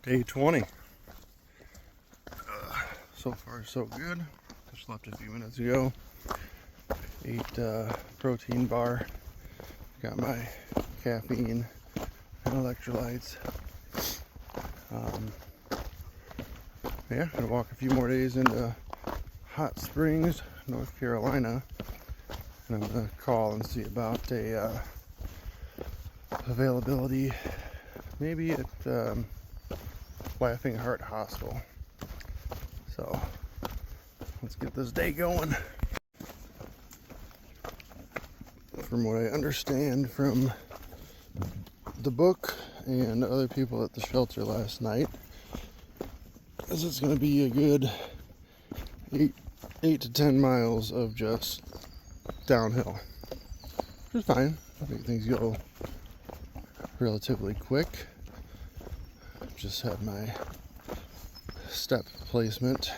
Day 20. So far so good. Just left a few minutes ago. Ate protein bar. Got my caffeine and electrolytes. Yeah, gonna walk a few more days into Hot Springs, North Carolina. And I'm gonna call and see about a availability maybe at Laughing Heart Hospital. So let's get this day going. From what I understand from the book and other people at the shelter last night, is it's going to be a good 8 to 10 miles of just downhill. Which is fine. I think things go relatively quick. Just have my step placement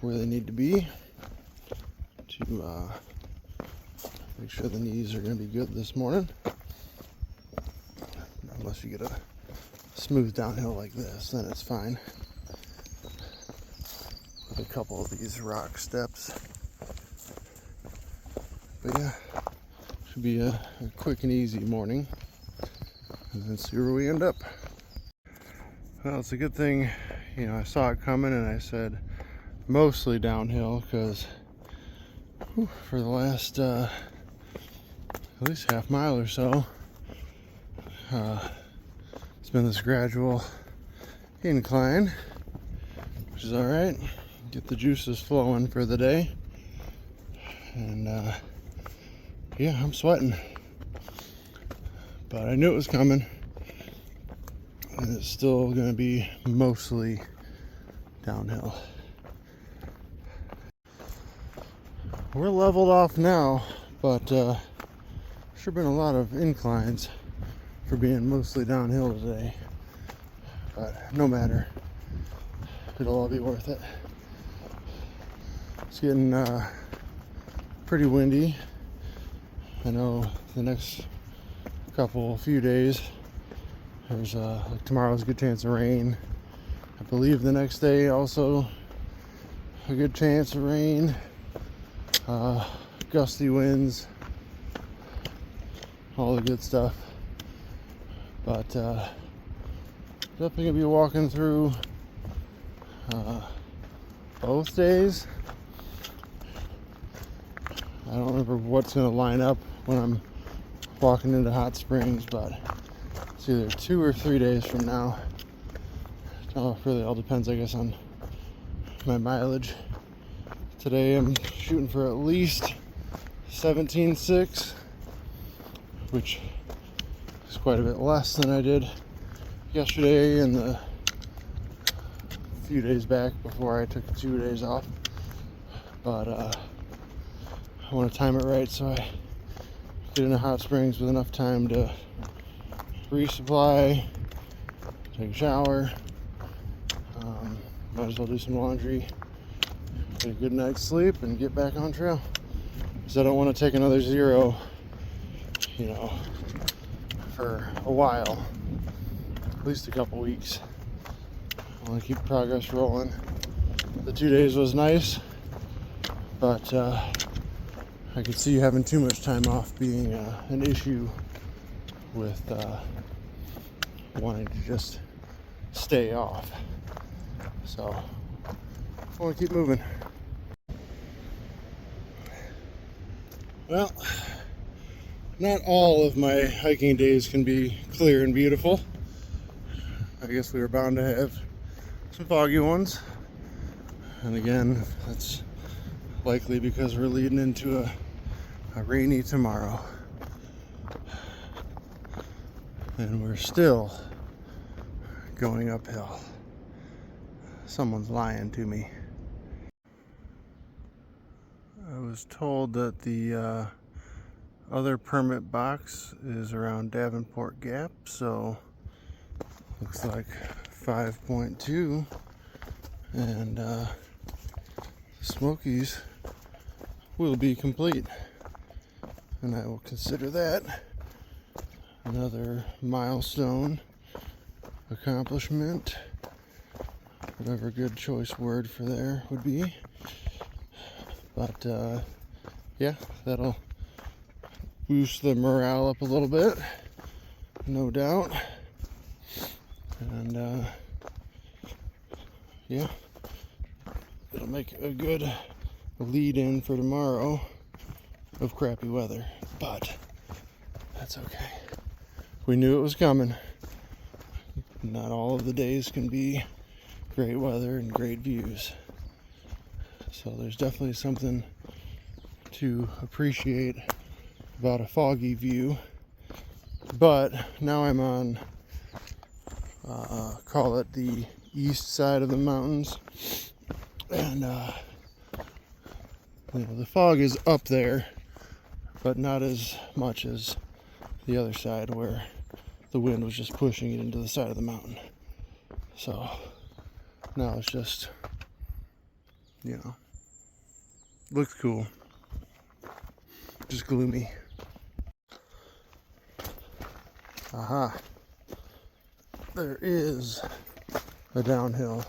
where they need to be to make sure the knees are going to be good this morning. Unless you get a smooth downhill like this, then it's fine. With a couple of these rock steps. But yeah, should be a quick and easy morning. And then see where we end up. Well, it's a good thing, I saw it coming and I said mostly downhill, because for the last at least half mile or so, it's been this gradual incline, which is all right. Get the juices flowing for the day. And yeah, I'm sweating. But I knew it was coming. And it's still going to be mostly downhill. We're leveled off now, but sure been a lot of inclines for being mostly downhill today. But no matter, it'll all be worth it. It's getting pretty windy. I know the next few days, there's like tomorrow's a good chance of rain. I believe the next day also a good chance of rain. Gusty winds, all the good stuff. But definitely gonna be walking through both days. I don't remember what's gonna line up when I'm walking into Hot Springs, but it's either 2 or 3 days from now. It really all depends, I guess, on my mileage. Today I'm shooting for at least 17.6, which is quite a bit less than I did yesterday and the few days back before I took 2 days off. But I want to time it right so I get into Hot Springs with enough time to resupply, take a shower, might as well do some laundry, get a good night's sleep, and get back on trail. Because I don't want to take another zero, for a while, at least a couple weeks. I want to keep progress rolling. The 2 days was nice, but I could see having too much time off being an issue with wanting to just stay off. So I want to keep moving. Well, not all of my hiking days can be clear and beautiful. I guess we were bound to have some foggy ones. And again, that's likely because we're leading into a rainy tomorrow. And we're still going uphill. Someone's lying to me. I was told that the other permit box is around Davenport Gap, so looks like 5.2, and Smokies will be complete, and I will consider that another milestone accomplishment, whatever good choice word for there would be. But yeah, that'll boost the morale up a little bit, no doubt. And yeah, it'll make a good lead in for tomorrow of crappy weather, but that's okay. We knew it was coming. Not all of the days can be great weather and great views. So there's definitely something to appreciate about a foggy view. But now I'm on, call it the east side of the mountains. And, the fog is up there, but not as much as the other side where the wind was just pushing it into the side of the mountain. So now it's just, looks cool. Just gloomy. Aha. There is a downhill.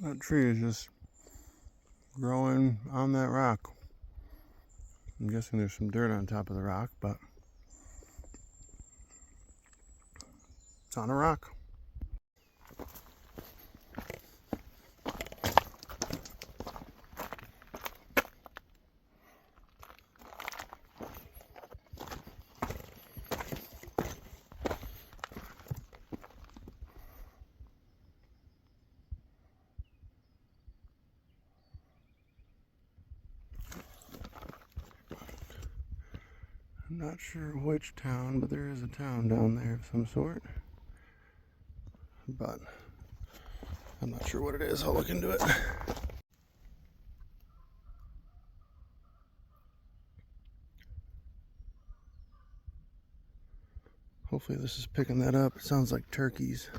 That tree is just growing on that rock. I'm guessing there's some dirt on top of the rock, but it's on a rock. I'm not sure which town, but there is a town down there of some sort. But I'm not sure what it is. I'll look into it. Hopefully this is picking that up. It sounds like turkeys.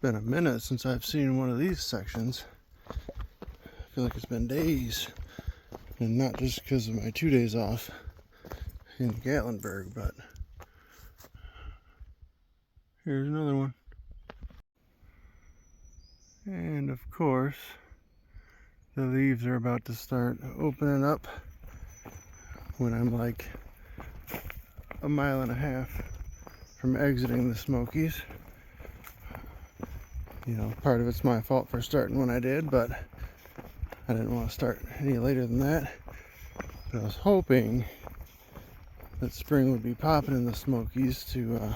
Been a minute since I've seen one of these sections. I feel like it's been days, and not just because of my 2 days off in Gatlinburg, but here's another one. And of course the leaves are about to start opening up when I'm like a mile and a half from exiting the Smokies. Part of it's my fault for starting when I did, but I didn't want to start any later than that. But I was hoping that spring would be popping in the Smokies to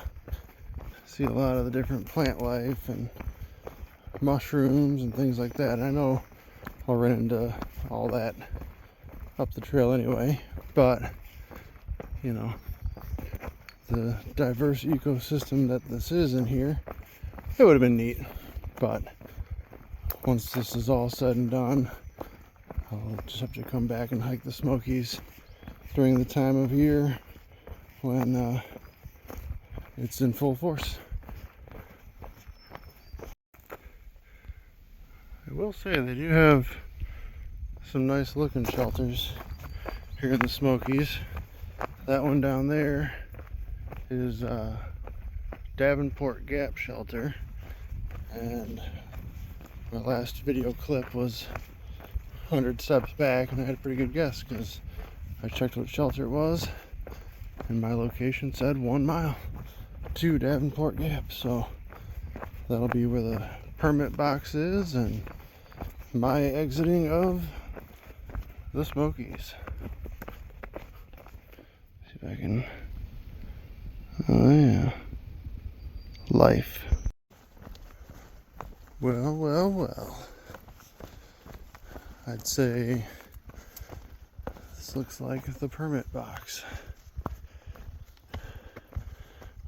see a lot of the different plant life and mushrooms and things like that. And I know I'll run into all that up the trail anyway, but the diverse ecosystem that this is in here, it would have been neat. But once this is all said and done, I'll just have to come back and hike the Smokies during the time of year when it's in full force. I will say they do have some nice looking shelters here in the Smokies. That one down there is Davenport Gap Shelter, and my last video clip was 100 steps back, and I had a pretty good guess because I checked what shelter it was and my location said 1 mile to Davenport Gap, so that'll be where the permit box is and my exiting of the Smokies. See if I can. Oh yeah, life. Well, I'd say this looks like the permit box,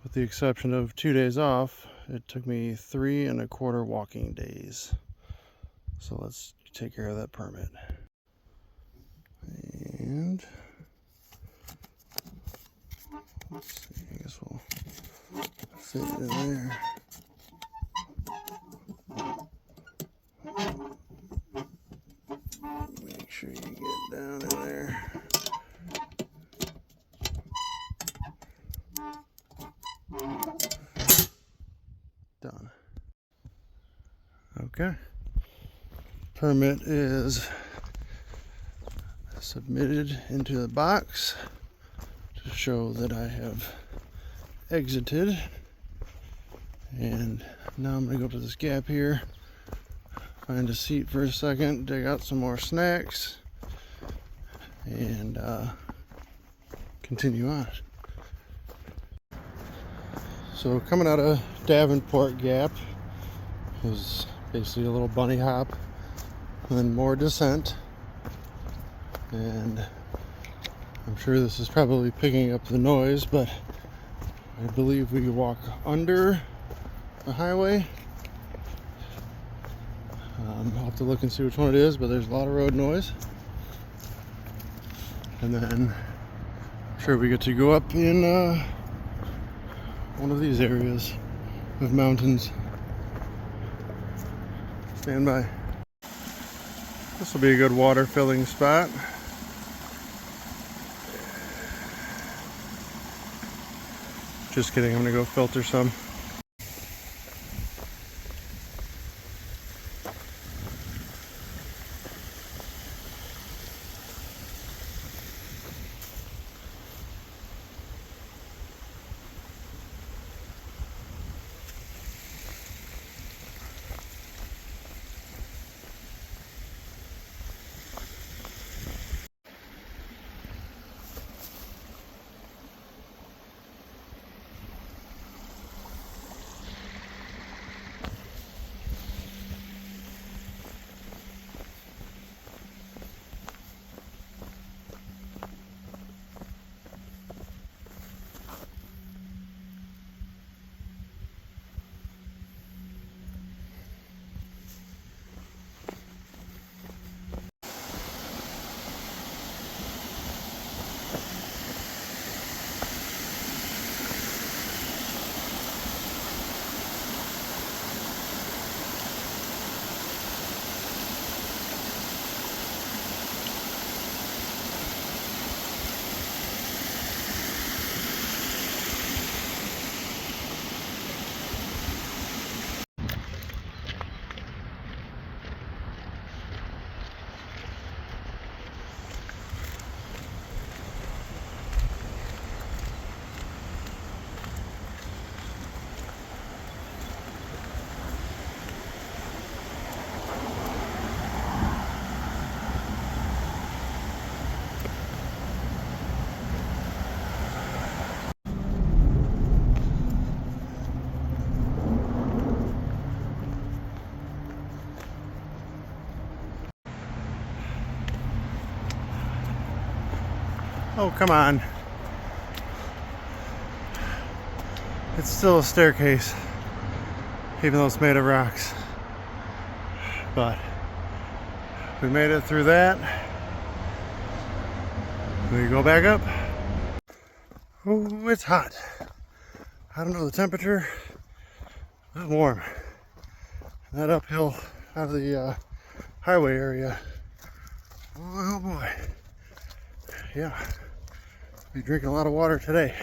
with the exception of 2 days off. It took me 3 1/4 walking days, so let's take care of that permit. And let's see, I guess we'll fit it in there. Make sure you get down in there. Done. Okay. Permit is submitted into the box to show that I have exited. And now I'm going to go up to this gap here, find a seat for a second, dig out some more snacks, and continue on. So coming out of Davenport Gap was basically a little bunny hop and then more descent, and I'm sure this is probably picking up the noise, but I believe we walk under the highway. I'll have to look and see which one it is, but there's a lot of road noise. And then I'm sure we get to go up in one of these areas with mountains. Stand by. This will be a good water filling spot. Just kidding, I'm gonna go filter some. Oh, come on. It's still a staircase, even though it's made of rocks. But We made it through that. We go back up. Oh, it's hot. I don't know the temperature. It's warm. That uphill out of the highway area. Oh boy. Yeah. Be drinking a lot of water today.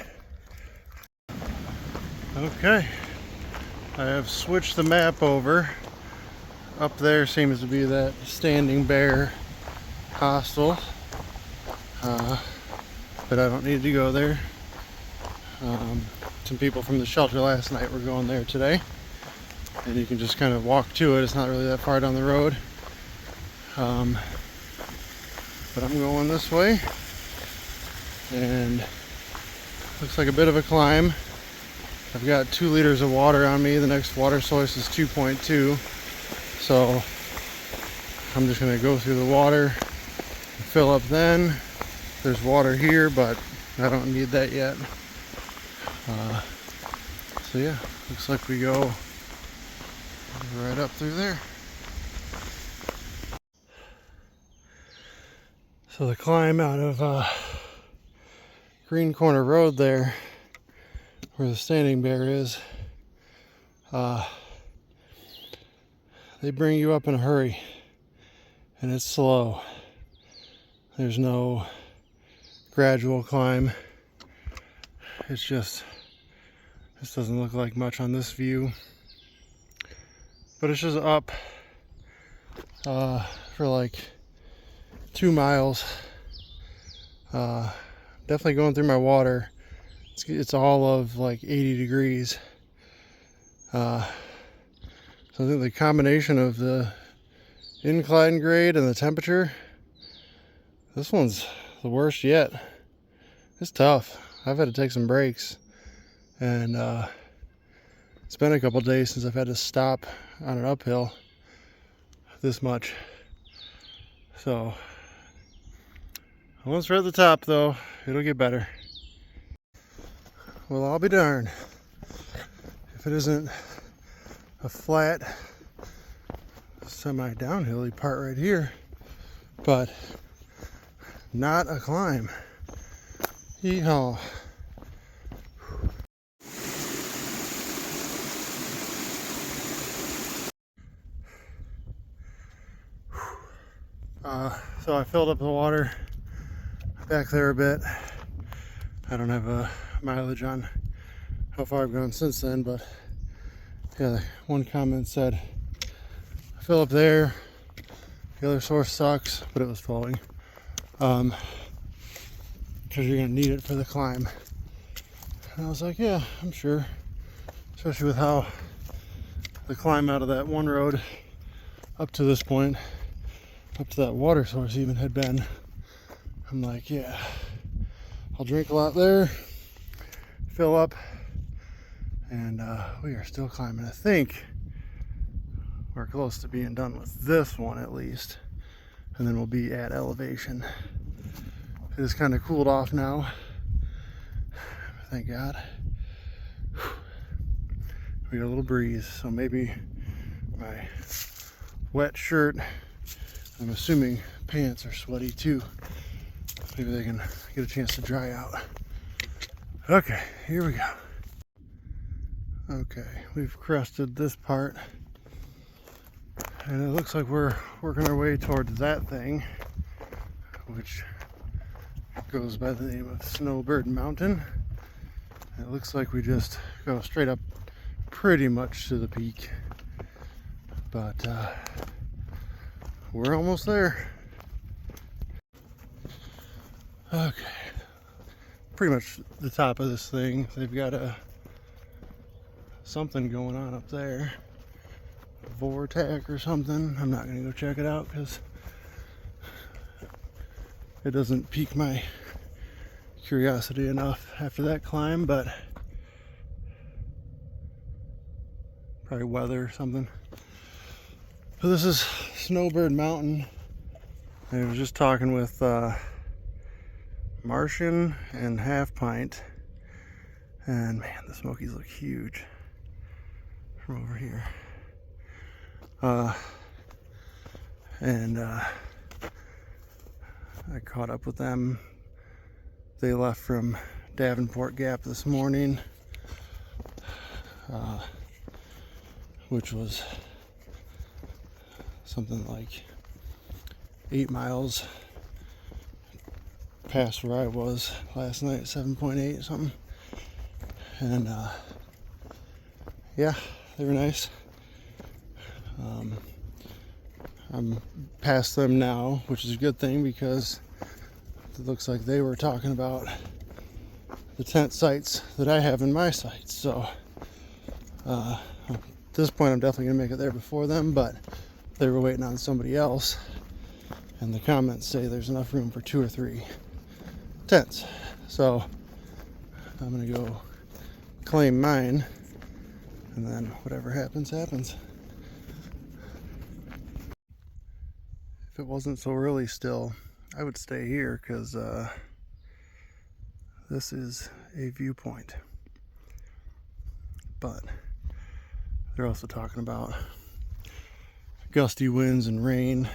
Okay. I have switched the map over. Up there seems to be that Standing Bear hostel. But I don't need to go there. Some people from the shelter last night were going there today. And you can just kind of walk to it. It's not really that far down the road. But I'm going this way. And looks like a bit of a climb. I've got 2 liters of water on me. The next water source is 2.2. So I'm just going to go through the water and fill up then. There's water here, but I don't need that yet. So yeah, looks like we go right up through there. So the climb out of Green Corner Road there, where the Standing Bear is, they bring you up in a hurry, and it's slow. There's no gradual climb. It's just, this doesn't look like much on this view, but it's just up for like 2 miles. Definitely going through my water. It's all of like 80 degrees. So I think the combination of the incline grade and the temperature, this one's the worst yet. It's tough. I've had to take some breaks, and it's been a couple days since I've had to stop on an uphill this much. So once we're at the top though, it'll get better. Well, I'll be darned if it isn't a flat, semi-downhilly part right here, but not a climb. Yeehaw. So I filled up the water back there a bit. I don't have a mileage on how far I've gone since then, but yeah, one comment said, I fill up there, the other source sucks, but it was flowing. Because you're gonna need it for the climb. And I was like, yeah, I'm sure. Especially with how the climb out of that one road up to this point, up to that water source even had been. I'm like, yeah, I'll drink a lot there, fill up, and we are still climbing. I think we're close to being done with this one at least, and then we'll be at elevation. It is kind of cooled off now, thank God. We got a little breeze, so maybe my wet shirt, I'm assuming pants are sweaty too. Maybe they can get a chance to dry out. Okay, here we go. Okay, we've crested this part, and it looks like we're working our way towards that thing, which goes by the name of Snowbird Mountain. And it looks like we just go straight up pretty much to the peak, but we're almost there. Okay, pretty much the top of this thing. They've got something going on up there, a vortex or something. I'm not gonna go check it out because it doesn't pique my curiosity enough after that climb, but probably weather or something. So this is Snowbird Mountain. I was just talking with Martian and Half Pint, and man, the Smokies look huge from over here. I caught up with them. They left from Davenport Gap this morning, which was something like 8 miles past where I was last night, 7.8 or something. And yeah, they were nice. I'm past them now, which is a good thing because it looks like they were talking about the tent sites that I have in my sites. So at this point I'm definitely gonna make it there before them, but they were waiting on somebody else, and the comments say there's enough room for 2 or 3 tents. So I'm gonna go claim mine, and then whatever happens, happens. If it wasn't so early still, I would stay here because this is a viewpoint. But they're also talking about gusty winds and rain,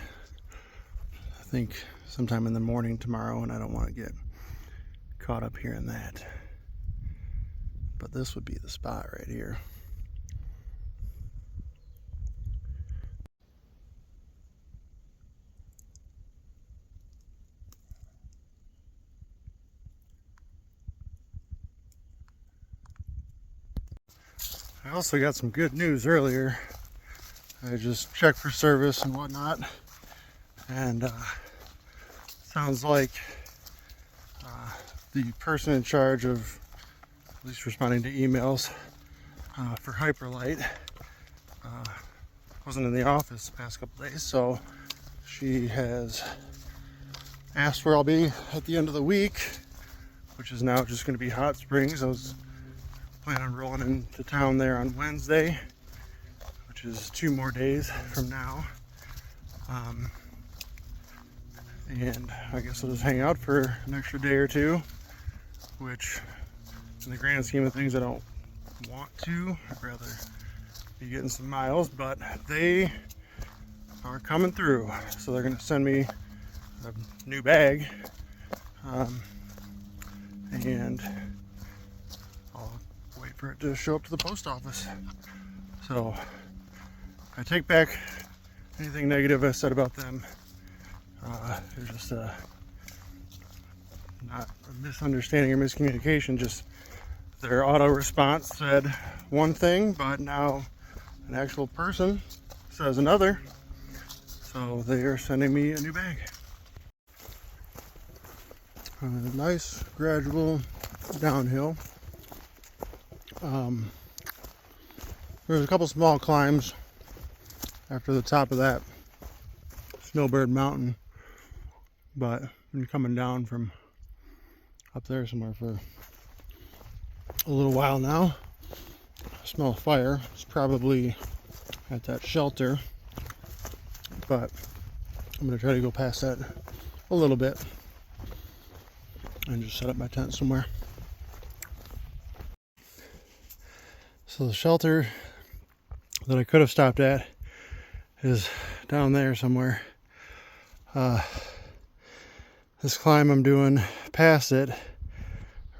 I think sometime in the morning tomorrow, and I don't want to get caught up here in that. But this would be the spot right here. I also got some good news earlier. I just checked for service and whatnot, and sounds like the person in charge of at least responding to emails for Hyperlight wasn't in the office the past couple days, so she has asked where I'll be at the end of the week, which is now just going to be Hot Springs. I was planning on rolling into town there on Wednesday, which is 2 more days from now. And I guess I'll just hang out for an extra day or 2, which in the grand scheme of things I don't want to. I'd rather be getting some miles, but they are coming through, so they're going to send me a new bag, and I'll wait for it to show up to the post office. So I take back anything negative I said about them. There's just not a misunderstanding or miscommunication, just their auto response said one thing, but now an actual person says another. So they are sending me a new bag. Nice gradual downhill. There's a couple small climbs after the top of that Snowbird Mountain, but been coming down from up there somewhere for a little while now. I smell fire. It's probably at that shelter, but I'm gonna try to go past that a little bit and just set up my tent somewhere. So the shelter that I could have stopped at is down there somewhere. This climb I'm doing past it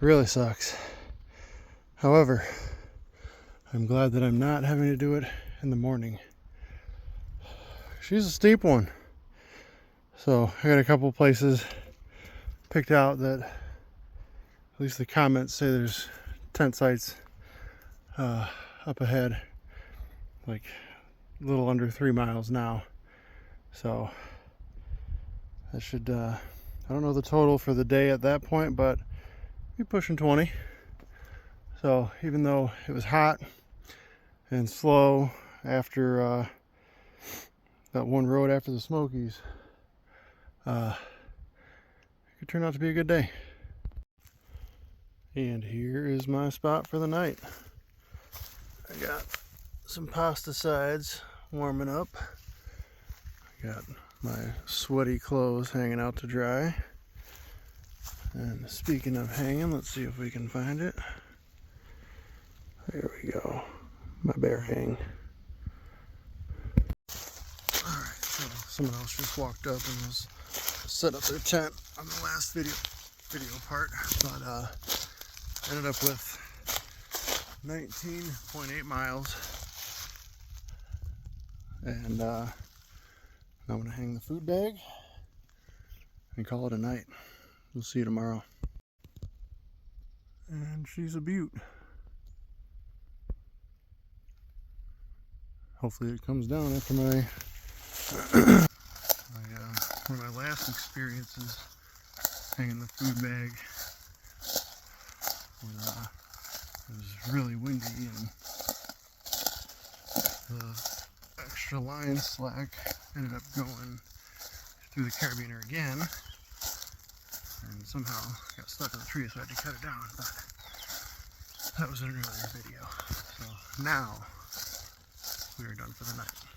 really sucks. However, I'm glad that I'm not having to do it in the morning. She's a steep one. So I got a couple places picked out that at least the comments say there's tent sites up ahead, like a little under 3 miles now. So that should, I don't know the total for the day at that point, but be pushing 20. So even though it was hot and slow after that one road after the Smokies, it could turn out to be a good day. And here is my spot for the night. I got some pasta sides warming up. I got my sweaty clothes hanging out to dry. And speaking of hanging, let's see if we can find it. There we go. My bear hang. Alright, so someone else just walked up and was set up their tent on the last video part, but ended up with 19.8 miles, and now I'm gonna hang the food bag and call it a night. We'll see you tomorrow. And she's a beaut. Hopefully it comes down after my one of my last experiences hanging the food bag. When, it was really windy and the extra line slack ended up going through the carabiner again, and somehow got stuck in the tree, so I had to cut it down. But that was an earlier video. So now we are done for the night.